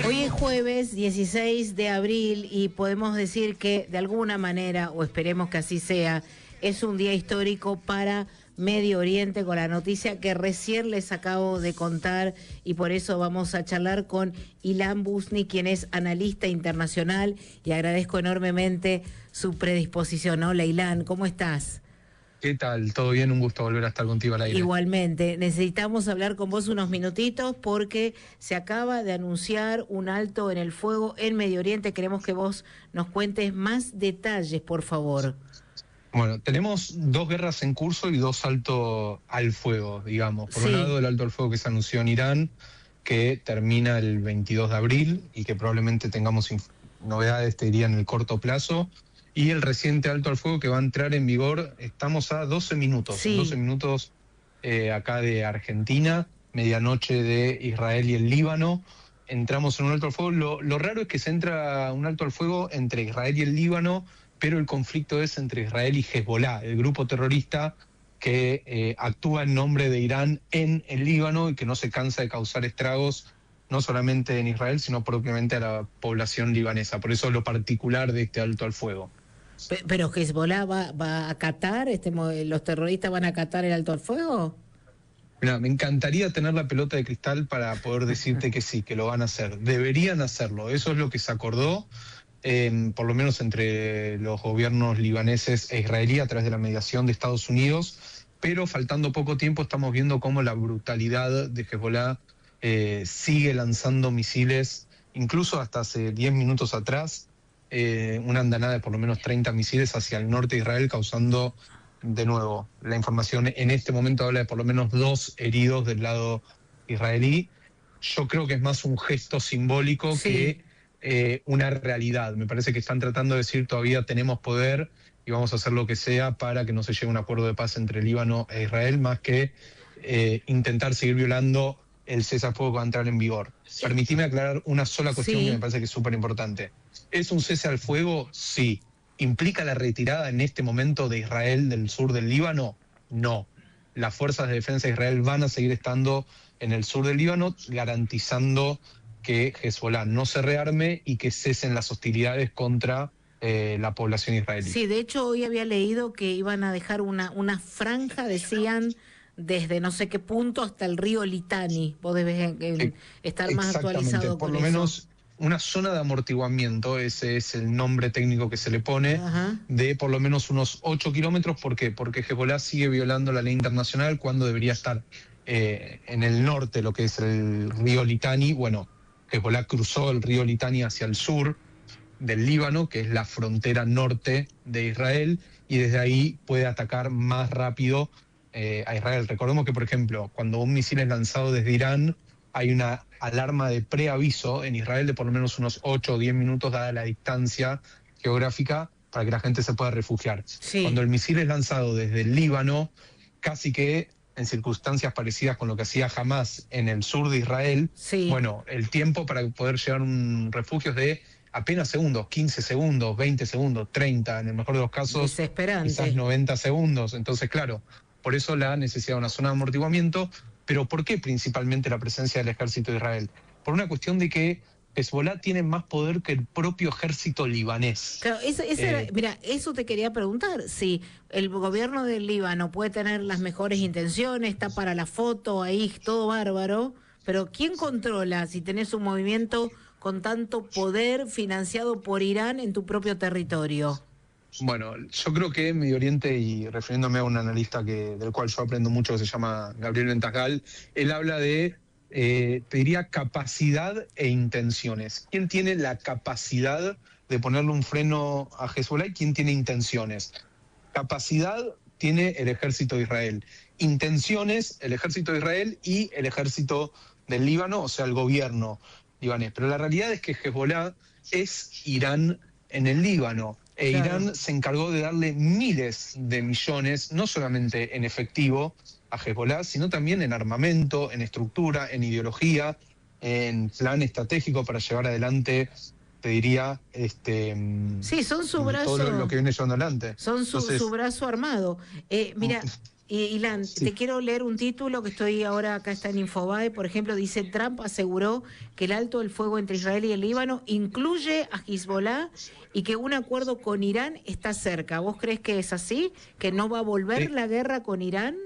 Hoy es jueves 16 de abril y podemos decir que de alguna manera, o esperemos que así sea, es un día histórico para Medio Oriente con la noticia que recién les acabo de contar, y por eso vamos a charlar con Ilan Busni, quien es analista internacional, y agradezco enormemente su predisposición. Hola Ilan, ¿cómo estás? ¿Qué tal? ¿Todo bien? Un gusto volver a estar contigo al aire. Igualmente, necesitamos hablar con vos unos minutitos porque se acaba de anunciar un alto en el fuego en Medio Oriente. Queremos que vos nos cuentes más detalles, por favor. Bueno, tenemos dos guerras en curso y dos altos al fuego, digamos. Por un lado, el alto al fuego que se anunció en Irán, que termina el 22 de abril y que probablemente tengamos novedades, te diría, en el corto plazo. Y el reciente alto al fuego que va a entrar en vigor, estamos a 12 minutos, 12 minutos acá de Argentina, medianoche de Israel y el Líbano. Entramos en un alto al fuego. Lo raro es que se entra un alto al fuego entre Israel y el Líbano, pero el conflicto es entre Israel y Hezbollah, el grupo terrorista que actúa en nombre de Irán en el Líbano y que no se cansa de causar estragos, no solamente en Israel, sino propiamente a la población libanesa. Por eso lo particular de este alto al fuego. ¿Pero Hezbollah va a acatar, los terroristas van a acatar el alto al fuego? Mira, me encantaría tener la pelota de cristal para poder decirte que sí, que lo van a hacer. Deberían hacerlo, eso es lo que se acordó, por lo menos entre los gobiernos libaneses e israelí a través de la mediación de Estados Unidos, pero faltando poco tiempo estamos viendo cómo la brutalidad de Hezbollah sigue lanzando misiles, incluso hasta hace 10 minutos atrás, una andanada de por lo menos 30 misiles hacia el norte de Israel, causando, de nuevo, la información en este momento habla de por lo menos 2 heridos del lado israelí. Yo creo que es más un gesto simbólico que una realidad. Me parece que están tratando de decir todavía tenemos poder y vamos a hacer lo que sea para que no se llegue a un acuerdo de paz entre Líbano e Israel, más que intentar seguir violando el cese al fuego que va a entrar en vigor. Permitime aclarar una sola cuestión que me parece que es súper importante. ¿Es un cese al fuego? Sí. ¿Implica la retirada en este momento de Israel del sur del Líbano? No. Las fuerzas de defensa de Israel van a seguir estando en el sur del Líbano, garantizando que Hezbollah no se rearme y que cesen las hostilidades contra la población israelí. Sí, de hecho hoy había leído que iban a dejar una franja, decían, desde no sé qué punto hasta el río Litani. Vos debes estar más actualizado con eso. Por lo menos una zona de amortiguamiento, ese es el nombre técnico que se le pone, de por lo menos unos 8 kilómetros. ¿Por qué? Porque Hezbollah sigue violando la ley internacional cuando debería estar en el norte, lo que es el río Litani. Bueno, Hezbollah cruzó el río Litani hacia el sur del Líbano, que es la frontera norte de Israel, y desde ahí puede atacar más rápido a Israel. Recordemos que, por ejemplo, cuando un misil es lanzado desde Irán, hay una alarma de preaviso en Israel de por lo menos unos 8 o 10 minutos, dada la distancia geográfica, para que la gente se pueda refugiar. Cuando el misil es lanzado desde el Líbano, casi que en circunstancias parecidas con lo que hacía Hamás en el sur de Israel, bueno, el tiempo para poder llegar a un refugio es de apenas segundos, 15 segundos, 20 segundos, 30, en el mejor de los casos, quizás 90 segundos. Entonces, claro, por eso la necesidad de una zona de amortiguamiento. Pero ¿por qué principalmente la presencia del ejército de Israel? Por una cuestión de que Hezbollah tiene más poder que el propio ejército libanés. Claro, mira, eso te quería preguntar. Si el gobierno del Líbano puede tener las mejores intenciones, está para la foto ahí, todo bárbaro, pero ¿quién controla si tenés un movimiento con tanto poder financiado por Irán en tu propio territorio? Bueno, yo creo que en Medio Oriente, y refiriéndome a un analista del cual yo aprendo mucho, que se llama Gabriel Ventasgal, él habla de, te diría, capacidad e intenciones. ¿Quién tiene la capacidad de ponerle un freno a Hezbollah y quién tiene intenciones? Capacidad tiene el ejército de Israel. Intenciones, el ejército de Israel y el ejército del Líbano, o sea, el gobierno libanés. Pero la realidad es que Hezbollah es Irán en el Líbano. Irán se encargó de darle miles de millones, no solamente en efectivo a Hezbollah, sino también en armamento, en estructura, en ideología, en plan estratégico para llevar adelante, te diría, son su brazo, todo lo que viene llevando adelante. Son su brazo armado. Mira, Y Ilan, Sí. te quiero leer un título que estoy ahora, acá está en Infobae, por ejemplo, dice: Trump aseguró que el alto del fuego entre Israel y el Líbano incluye a Hezbollah y que un acuerdo con Irán está cerca. ¿Vos crees que es así? ¿Que no va a volver la guerra con Irán?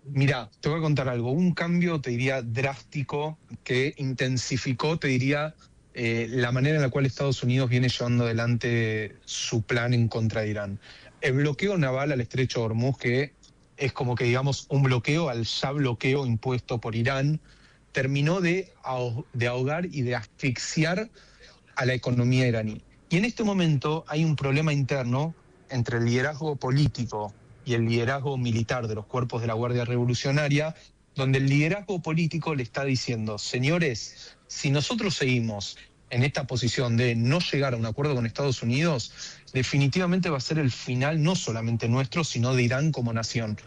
Mira, te voy a contar algo. Un cambio, te diría, drástico, que intensificó, te diría, la manera en la cual Estados Unidos viene llevando adelante su plan en contra de Irán. El bloqueo naval al estrecho de Hormuz, que es como que, digamos, un bloqueo al ya bloqueo impuesto por Irán, terminó de ahogar y de asfixiar a la economía iraní. Y en este momento hay un problema interno entre el liderazgo político y el liderazgo militar de los cuerpos de la Guardia Revolucionaria, donde el liderazgo político le está diciendo: señores, si nosotros seguimos en esta posición de no llegar a un acuerdo con Estados Unidos, definitivamente va a ser el final no solamente nuestro, sino de Irán como nación.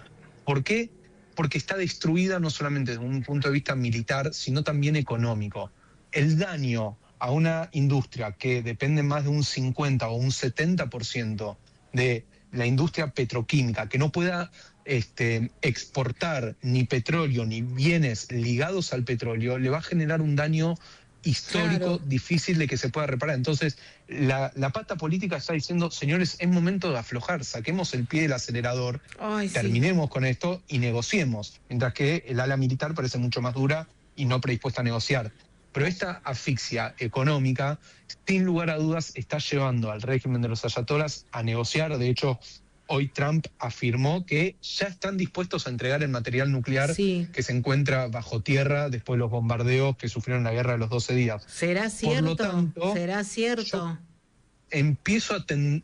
¿Por qué? Porque está destruida no solamente desde un punto de vista militar, sino también económico. El daño a una industria que depende más de un 50 o un 70% de la industria petroquímica, que no pueda exportar ni petróleo ni bienes ligados al petróleo, le va a generar un daño histórico difícil de que se pueda reparar. Entonces, la pata política está diciendo: señores, es momento de aflojar, saquemos el pie del acelerador, terminemos con esto y negociemos. Mientras que el ala militar parece mucho más dura y no predispuesta a negociar. Pero esta asfixia económica, sin lugar a dudas, está llevando al régimen de los ayatolás a negociar. De hecho, hoy Trump afirmó que ya están dispuestos a entregar el material nuclear que se encuentra bajo tierra después de los bombardeos que sufrieron la guerra de los 12 días. ¿Será cierto? Por lo tanto, ¿será cierto? Empiezo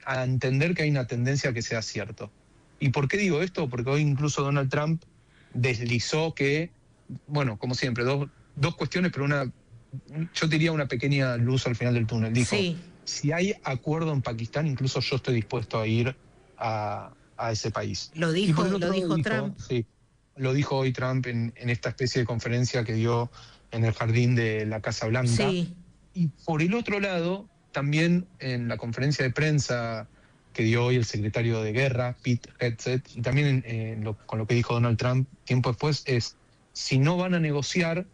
a entender que hay una tendencia a que sea cierto. ¿Y por qué digo esto? Porque hoy incluso Donald Trump deslizó que, bueno, como siempre, dos cuestiones, pero yo diría una pequeña luz al final del túnel. Dijo: si hay acuerdo en Pakistán, incluso yo estoy dispuesto a ir a ese país. Lo dijo Trump. Sí, lo dijo hoy Trump en esta especie de conferencia que dio en el jardín de la Casa Blanca. Sí. Y por el otro lado, también en la conferencia de prensa que dio hoy el secretario de Guerra, Pete Hegseth, y también con lo que dijo Donald Trump tiempo después, es: si no van a negociar,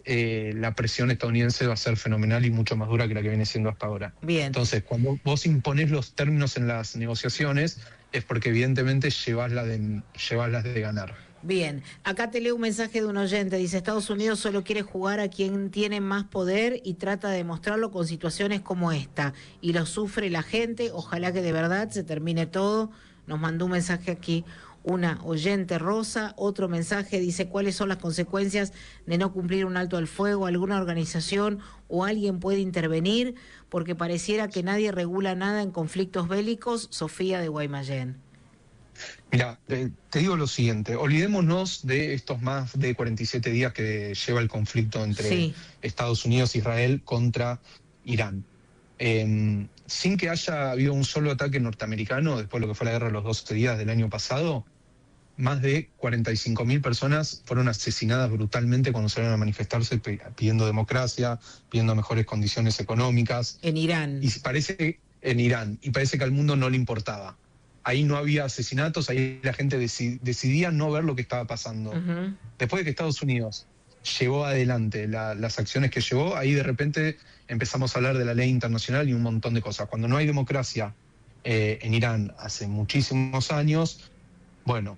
la presión estadounidense va a ser fenomenal y mucho más dura que la que viene siendo hasta ahora. Bien. Entonces, cuando vos imponés los términos en las negociaciones, es porque evidentemente llevás las de ganar. Bien, acá te leo un mensaje de un oyente, dice: Estados Unidos solo quiere jugar a quien tiene más poder y trata de demostrarlo con situaciones como esta, y lo sufre la gente. Ojalá que de verdad se termine todo. Nos mandó un mensaje aquí una oyente, Rosa. Otro mensaje dice: ¿cuáles son las consecuencias de no cumplir un alto al fuego? ¿Alguna organización o alguien puede intervenir? Porque pareciera que nadie regula nada en conflictos bélicos. Sofía de Guaymallén. Mira, te digo lo siguiente: olvidémonos de estos más de 47 días que lleva el conflicto entre Estados Unidos e Israel contra Irán. Sin que haya habido un solo ataque norteamericano después de lo que fue la guerra de los 12 días del año pasado, más de 45.000 personas fueron asesinadas brutalmente cuando salieron a manifestarse pidiendo democracia, pidiendo mejores condiciones económicas. En Irán. Y parece que al mundo no le importaba. Ahí no había asesinatos, ahí la gente decidía no ver lo que estaba pasando. Después de que Estados Unidos llevó adelante las acciones que llevó, ahí de repente empezamos a hablar de la ley internacional y un montón de cosas. Cuando no hay democracia en Irán hace muchísimos años, bueno,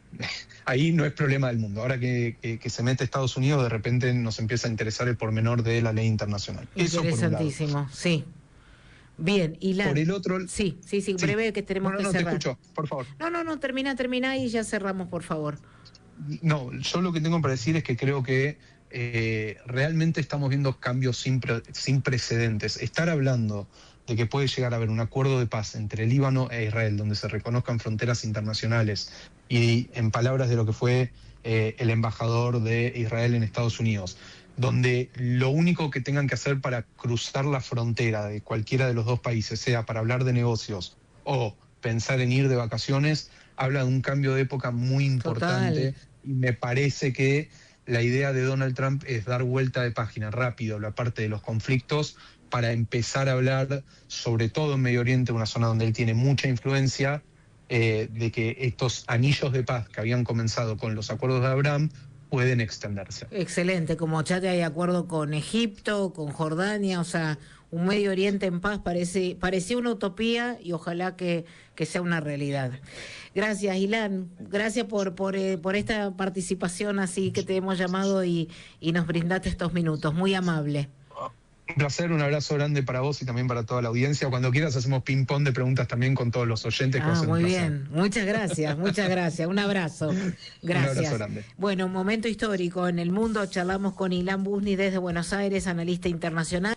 ahí no es problema del mundo. Ahora que se mete Estados Unidos, de repente nos empieza a interesar el pormenor de la ley internacional. Interesantísimo, eso por un lado. Sí. Bien, y por el otro... Sí, breve, que tenemos que cerrar. No, te escucho, por favor. No, termina y ya cerramos, por favor. No, yo lo que tengo para decir es que creo que realmente estamos viendo cambios sin precedentes. Estar hablando de que puede llegar a haber un acuerdo de paz entre Líbano e Israel, donde se reconozcan fronteras internacionales, y en palabras de lo que fue el embajador de Israel en Estados Unidos, donde lo único que tengan que hacer para cruzar la frontera de cualquiera de los dos países sea para hablar de negocios o pensar en ir de vacaciones, habla de un cambio de época muy importante. Total. Y me parece que la idea de Donald Trump es dar vuelta de página rápido la parte de los conflictos para empezar a hablar, sobre todo en Medio Oriente, una zona donde él tiene mucha influencia, de que estos anillos de paz que habían comenzado con los acuerdos de Abraham pueden extenderse. Excelente, como ya te hay acuerdo con Egipto, con Jordania, o sea, un Medio Oriente en paz parecía una utopía y ojalá que sea una realidad. Gracias, Ilan, gracias por esta participación así que te hemos llamado y nos brindaste estos minutos, muy amable. Un placer, un abrazo grande para vos y también para toda la audiencia. Cuando quieras hacemos ping-pong de preguntas también con todos los oyentes. Que muy bien, muchas gracias, un abrazo. Gracias. Un abrazo grande. Bueno, un momento histórico en el mundo, charlamos con Ilan Busni desde Buenos Aires, analista internacional.